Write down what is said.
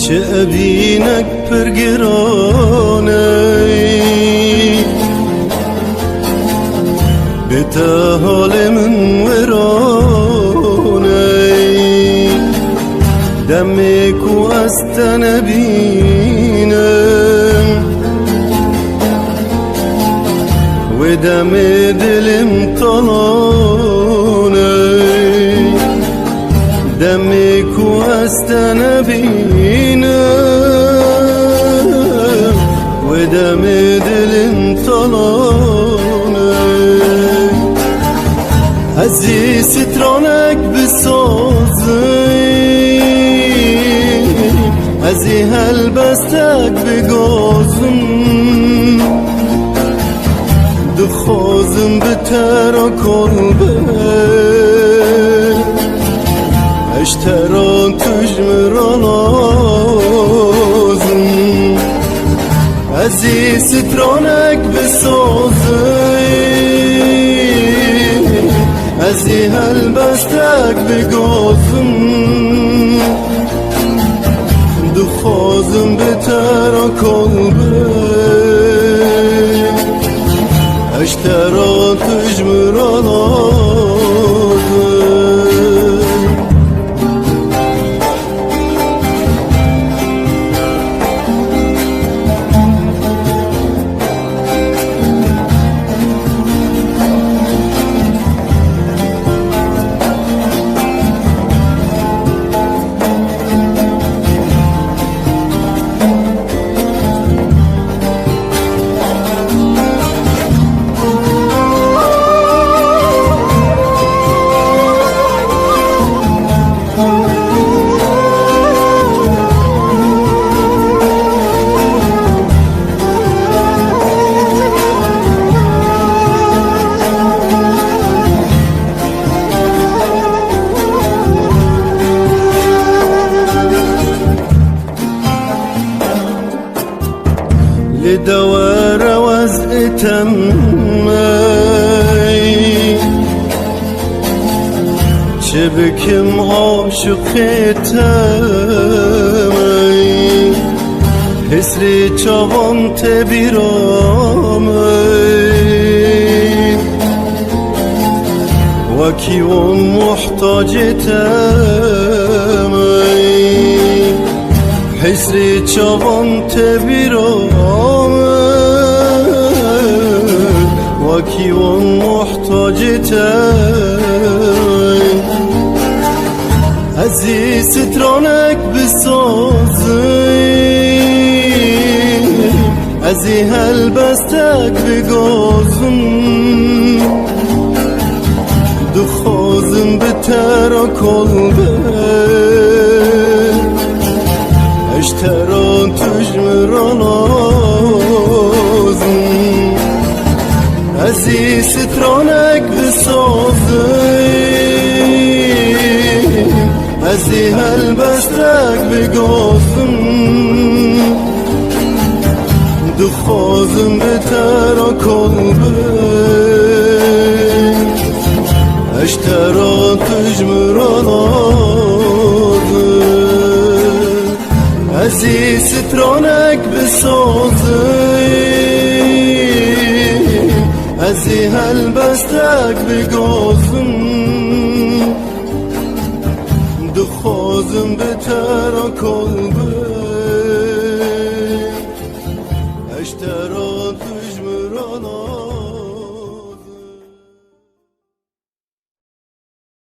چه ابینک پرگرانه بتا حال من ورانه دمی کو است نبینم و دم دلم طلانه دمی کو است نبینم و دم دلم طلانه ازی سترانک بسازم ازی هلبستک بگازم دخوازم به ترا کلبه اشتران تجمران آزم ازی سترانک بسازم ازی هلبستک بگازم دخوازم به ترا کلبه اشتران تجمران آزم لدوار وزئتم چه بکم عاشقتم حسری چوان تبیرام وکی اون محتاجتم حسری چوان تبیرام وکی اون محتاجتم ازی سترانک بسازم ازی هلبستک بگازم دخوازم به ترا کلبه اشتران تجمران آزم ازی سترانک بسازم ازی هلبستک بگازم دخوازم به ترا کلبه اشتران تجمران آزم ازی سترانک بسازم ازی هلبستک بگازم دخوازم به ترا کلبه اشتران